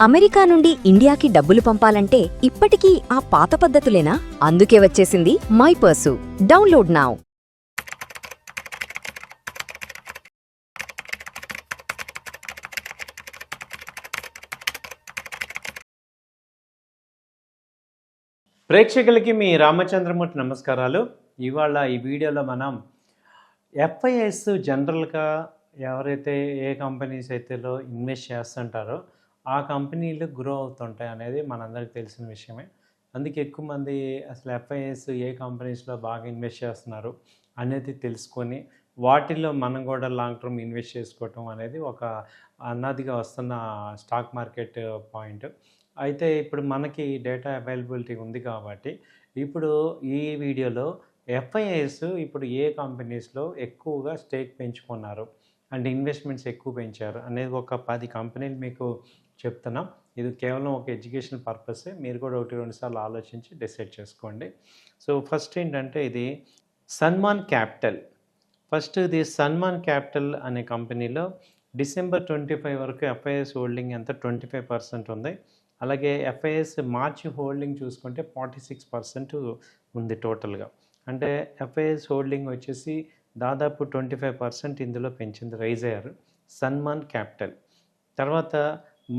America నుండి ఇండియాకి డబ్బులు పంపాలంటే ఇప్పటికీ ఆ పాత పద్ధతులేనా? అందుకే వచ్చేసింది మైపర్సు. Download now. ప్రేక్షకులకి మీ రామచంద్రమూర్తి నమస్కారాలు. ఇవాళ ఈ వీడియోలో మనం ఎఫ్ఐఎస్ జనరల్గా ఎవరైతే ఏ కంపెనీస్ అయితేలో ఇన్వెస్ట్ చేస్తుంటారో ఆ కంపెనీలు గ్రో అవుతుంటాయి అనేది మనందరికీ తెలిసిన విషయమే. అందుకే ఎక్కువ మంది అసలు ఎఫ్ఐఎస్ ఏ కంపెనీస్లో బాగా ఇన్వెస్ట్ చేస్తున్నారు అనేది తెలుసుకొని వాటిల్లో మనం కూడా లాంగ్ టర్మ్ ఇన్వెస్ట్ చేసుకోవటం అనేది ఒక అన్నదిగా వస్తున్న స్టాక్ మార్కెట్ పాయింట్. అయితే ఇప్పుడు మనకి డేటా అవైలబిలిటీ ఉంది కాబట్టి ఇప్పుడు ఈ వీడియోలో ఎఫ్ఐఐస్ ఇప్పుడు ఏ కంపెనీస్లో ఎక్కువగా స్టేక్ పెంచుకున్నారు అండ్ ఇన్వెస్ట్మెంట్స్ ఎక్కువ పెంచారు అనేది ఒక 10 కంపెనీలు మీకు చెప్తున్నాం. ఇది కేవలం ఒక ఎడ్యుకేషన్ పర్పసే, మీరు కూడా 1-2 సార్లు ఆలోచించి డిసైడ్ చేసుకోండి. సో ఫస్ట్ ఏంటంటే ఇది సన్మాన్ క్యాపిటల్. ఫస్ట్ ఇది సన్మాన్ క్యాపిటల్ అనే కంపెనీలో డిసెంబర్ 25 వరకు ఎఫ్ఐఎస్ హోల్డింగ్ ఎంత 25% ఉంది. అలాగే ఎఫ్ఐఎస్ మార్చి హోల్డింగ్ చూసుకుంటే 46% ఉంది టోటల్గా. అంటే ఎఫ్ఐఎస్ హోల్డింగ్ వచ్చేసి దాదాపు 25% ఇందులో పెంచింది, రైజ్ అయ్యారు సన్మాన్ క్యాపిటల్. తర్వాత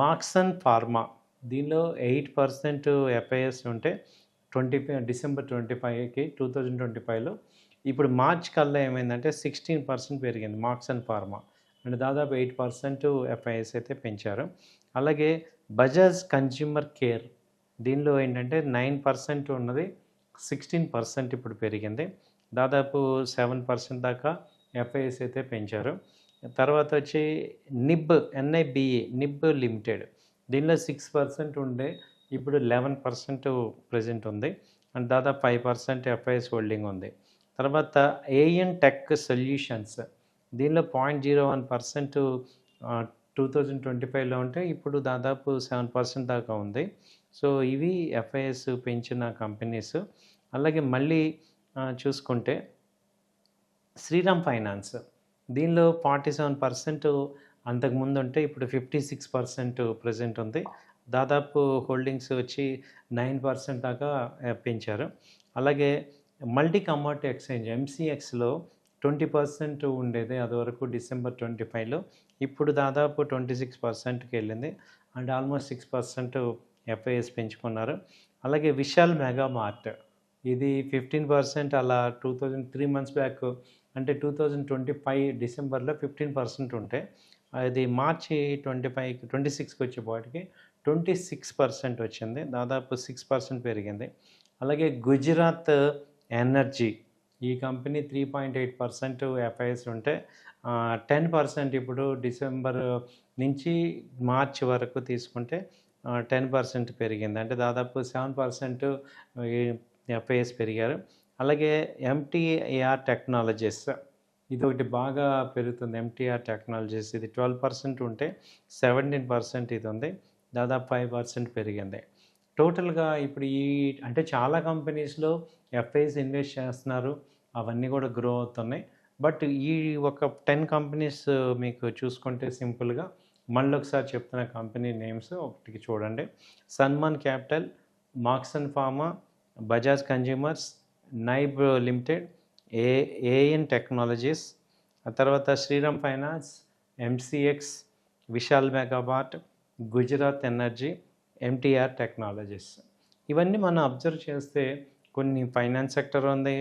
మార్క్సన్ ఫార్మా, దీనిలో 8% ఎఫ్ఐఎస్ ఉంటే డిసెంబర్ 25కి 2025లో ఇప్పుడు మార్చ్ కల్లా ఏమైందంటే 16% పెరిగింది మార్క్సన్ ఫార్మా. అంటే దాదాపు 8% ఎఫ్ఐఎస్ అయితే పెంచారు. అలాగే బజాజ్ కన్జ్యూమర్ కేర్, దీనిలో ఏంటంటే 9% ఉన్నది 16% ఇప్పుడు పెరిగింది. దాదాపు 7% దాకా ఎఫ్ఐఎస్ అయితే పెంచారు. తర్వాత వచ్చి నిబ్ లిమిటెడ్, దీనిలో 6% ఉండే ఇప్పుడు 11% ప్రజెంట్ ఉంది. అండ్ దాదాపు 5% ఎఫ్ఐఎస్ హోల్డింగ్ ఉంది. తర్వాత ఏఎన్ టెక్ సొల్యూషన్స్, దీనిలో 0.01% 2025లో ఉంటే ఇప్పుడు దాదాపు 7% దాకా ఉంది. సో ఇవి ఎఫ్ఐఎస్ పెంచిన కంపెనీస్. అలాగే మళ్ళీ చూసుకుంటే శ్రీరామ్ ఫైనాన్స్, దీనిలో 47% అంతకుముందు ఉంటే ఇప్పుడు 56% ప్రజెంట్ ఉంది. దాదాపు హోల్డింగ్స్ వచ్చి 9% దాకా పెంచారు. అలాగే మల్టీ కమోడిటీ ఎక్స్చేంజ్ ఎంసీఎక్స్లో 20% ఉండేది అది వరకు డిసెంబర్ 25లో, ఇప్పుడు దాదాపు 26%కి వెళ్ళింది. అండ్ ఆల్మోస్ట్ 6% ఎఫ్ఐఎస్ పెంచుకున్నారు. అలాగే విశాల్ మెగా మార్ట్, ఇది 15% అలా 3 మంత్స్ బ్యాక్ అంటే 2025 డిసెంబర్లో 15% ఉంటే అది మార్చి 26కి వచ్చేపాటికి 26% వచ్చింది, దాదాపు 6% పెరిగింది. అలాగే గుజరాత్ ఎనర్జీ, ఈ కంపెనీ 3.8% ఎఫ్ఐఎస్ ఉంటే 10% ఇప్పుడు డిసెంబర్ నుంచి మార్చి వరకు తీసుకుంటే 10% పెరిగింది. అంటే దాదాపు 7% ఎఫ్ఐఎస్ పెరిగారు. అలాగే ఎంటీఆర్ టెక్నాలజీస్, ఇది ఒకటి బాగా పెరుగుతుంది. ఎంటీఆర్ టెక్నాలజీస్ ఇది 12% ఉంటే 17% ఇది ఉంది, దాదాపు 5% పెరిగింది. టోటల్గా ఇప్పుడు అంటే చాలా కంపెనీస్లో ఎఫ్ఐఎస్ ఇన్వెస్ట్ చేస్తున్నారు, అవన్నీ కూడా గ్రో అవుతున్నాయి. బట్ ఈ ఒక 10 కంపెనీస్ మీకు చూసుకుంటే సింపుల్గా మళ్ళీ ఒకసారి చెప్తున్న కంపెనీ నేమ్స్ ఒకటికి చూడండి. Sammaan capital, Marksans pharma, Bajaj consumers, నైబ్ లిమిటెడ్, ఏఎన్ టెక్నాలజీస్, ఆ తర్వాత Shriram finance, MCX, Vishal mega mart, Gujarat energy, MTR technologies. ఇవన్నీ మనం అబ్జర్వ్ చేస్తే కొన్ని ఫైనాన్స్ సెక్టర్ ఉంది,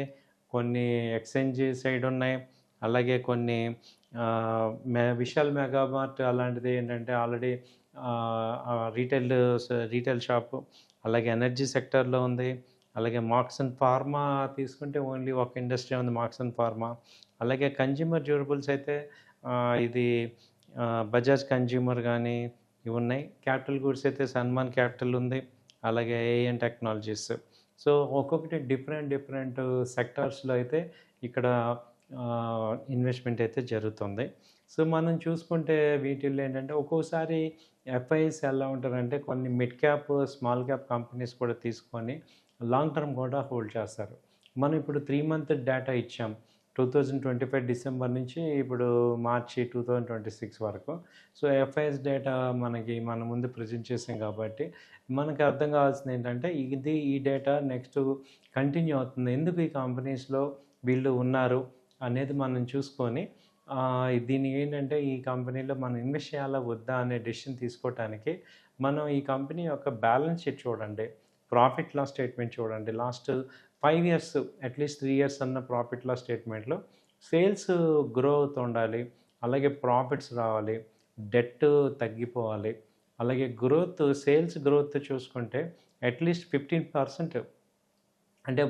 కొన్ని ఎక్స్చేంజ్ సైడ్ ఉన్నాయి, అలాగే కొన్ని విశాల్ మెగామార్ట్ అలాంటిది ఏంటంటే ఆల్రెడీ రీటైల్ షాపు, అలాగే ఎనర్జీ సెక్టర్లో ఉంది. అలాగే మార్క్సన్ ఫార్మా తీసుకుంటే ఓన్లీ ఒక ఇండస్ట్రీ ఉంది, మార్క్సన్ ఫార్మా. అలాగే కన్జ్యూమర్ డ్యూరబుల్స్ అయితే ఇది బజాజ్ కన్జ్యూమర్ కానీ ఇవి ఉన్నాయి. క్యాపిటల్ గూడ్స్ అయితే సన్మాన్ క్యాపిటల్ ఉంది, అలాగే ఏఎన్ టెక్నాలజీస్. సో ఒక్కొక్కటి డిఫరెంట్ సెక్టార్స్లో అయితే ఇక్కడ ఇన్వెస్ట్మెంట్ అయితే జరుగుతుంది. సో మనం చూసుకుంటే వీటిల్లో ఏంటంటే ఒక్కోసారి ఎఫ్ఐఎస్ ఎలా ఉంటారంటే కొన్ని mid cap small cap companies కూడా తీసుకొని లాంగ్ టర్మ్ కూడా హోల్డ్ చేస్తారు. మనం ఇప్పుడు 3 మంత్ డేటా ఇచ్చాం. 2025 డిసెంబర్ నుంచి ఇప్పుడు మార్చి 2026 వరకు. సో, ఎఫ్ఐఎస్ డేటా మన ముందు ప్రెజెంట్ చేసాం కాబట్టి, మనకు అర్థం కావాల్సింది ఏంటంటే, ఈ డేటా నెక్స్ట్ కంటిన్యూ అవుతుంది. ఎందుకు ఈ కంపెనీస్‌లో వీళ్ళు ఉన్నారు అనేది మనం చూసుకొని, దీనికి ఏంటంటే, ఈ కంపెనీలో మనం ఇన్వెస్ట్ చేయాలా వద్దా అనే డెసిషన్ తీసుకోవటానికి, మనం ఈ కంపెనీ యొక్క బ్యాలెన్స్ షీట్ చూడండి. ప్రాఫిట్ లాస్ స్టేట్మెంట్ చూడండి. లాస్ట్ 5 ఇయర్స్ అట్లీస్ట్ 3 ఇయర్స్ అన్న ప్రాఫిట్ లాస్ స్టేట్మెంట్‌లో సేల్స్ గ్రో అవుతుండాలి. అలాగే ప్రాఫిట్స్ రావాలి. డెట్ తగ్గిపోవాలి. అలాగే సేల్స్ గ్రోత్ చూసుకుంటే అట్లీస్ట్ 15% అంటే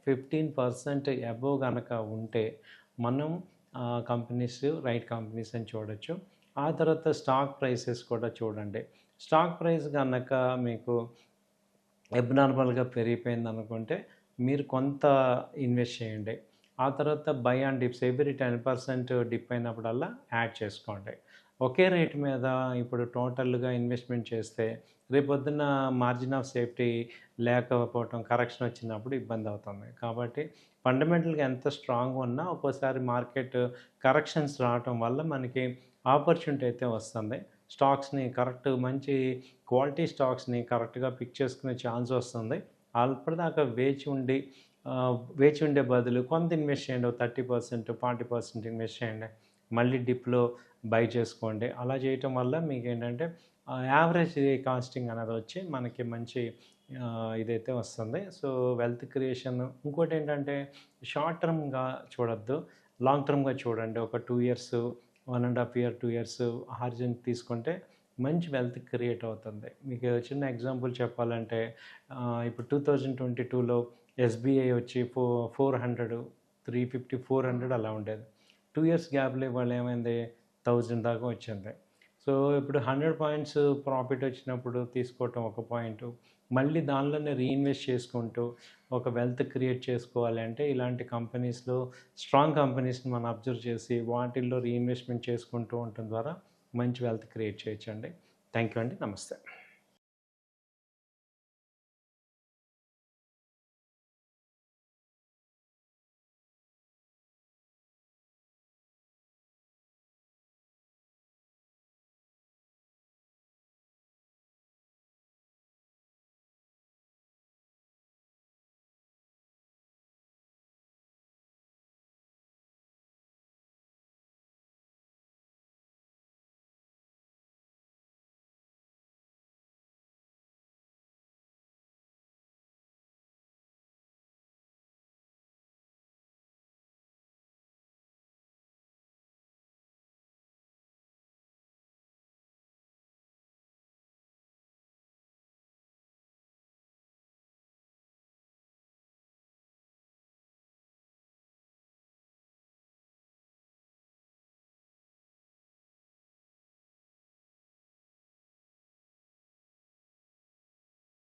15% అబోవ్ గనక ఉంటే మనం రైట్ కంపెనీస్ అని చూడొచ్చు. ఆ తర్వాత స్టాక్ ప్రైసెస్ కూడా చూడండి. స్టాక్ ప్రైస్ గనక మీకు అబ్నార్మల్‌గా పెరిగిపోయిందనుకుంటే మీరు కొంత ఇన్వెస్ట్ చేయండి. ఆ తర్వాత buy and dips every 10% dip అయినప్పుడల్లా యాడ్ చేసుకోండి. ఒకే రేట్ మీద ఇప్పుడు టోటల్‌గా ఇన్వెస్ట్‌మెంట్ చేస్తే రేపొద్దున మార్జిన్ ఆఫ్ సేఫ్టీ లేకపోవటం, కరెక్షన్ వచ్చినప్పుడు ఇబ్బంది అవుతుంది. కాబట్టి ఫండమెంటల్‌గా ఎంత స్ట్రాంగ్‌గా ఉన్నా ఒక్కోసారి మార్కెట్ కరెక్షన్స్ రావటం వల్ల మనకి ఆపర్చునిటీ అయితే వస్తుంది. స్టాక్స్‌ని మంచి క్వాలిటీ స్టాక్స్‌ని కరెక్ట్‌గా పిక్ చేసుకునే ఛాన్స్ వస్తుంది. అప్పటిదాకా వేచి ఉండే బదులు కొంత ఇన్వెస్ట్ చేయండి. ఓ 30%, 40% ఇన్వెస్ట్ చేయండి. మళ్ళీ డిప్‌లో బై చేసుకోండి. అలా చేయటం వల్ల మీకేంటంటే యావరేజ్ కాస్టింగ్ అనేది వచ్చి మనకి మంచి ఇదైతే వస్తుంది. సో, వెల్త్ క్రియేషన్ ఇంకోటేంటంటే షార్ట్ టర్మ్‌గా చూడొద్దు. లాంగ్ టర్మ్‌గా చూడండి. ఒక 2 ఇయర్స్, 1½ ఇయర్, 2 ఇయర్స్ హారిజన్ తీసుకుంటే మంచి వెల్త్ క్రియేట్ అవుతుంది. మీకు చిన్న ఎగ్జాంపుల్ చెప్పాలంటే ఇప్పుడు 2022లో ఎస్బీఐ వచ్చి 400, 350, 400 అలా ఉండేది. 2 ఇయర్స్ గ్యాప్‌లో ఇవాళ ఏమైంది 1000 దాకా వచ్చింది. సో, ఇప్పుడు 100 పాయింట్స్ ప్రాఫిట్ వచ్చినప్పుడు తీసుకోవటం ఒక పాయింటు. మళ్ళీ దానిలోనే రీఇన్వెస్ట్ చేసుకుంటూ ఒక వెల్త్ క్రియేట్ చేసుకోవాలి అంటే ఇలాంటి కంపెనీస్‌లో స్ట్రాంగ్ కంపెనీస్‌ని మనం అబ్జర్వ్ చేసి వాటిల్లో రీఇన్వెస్ట్‌మెంట్ చేసుకుంటూ ఉండటం ద్వారా మంచి వెల్త్ క్రియేట్ చేయొచ్చండి. థ్యాంక్ యూ అండి. నమస్తే.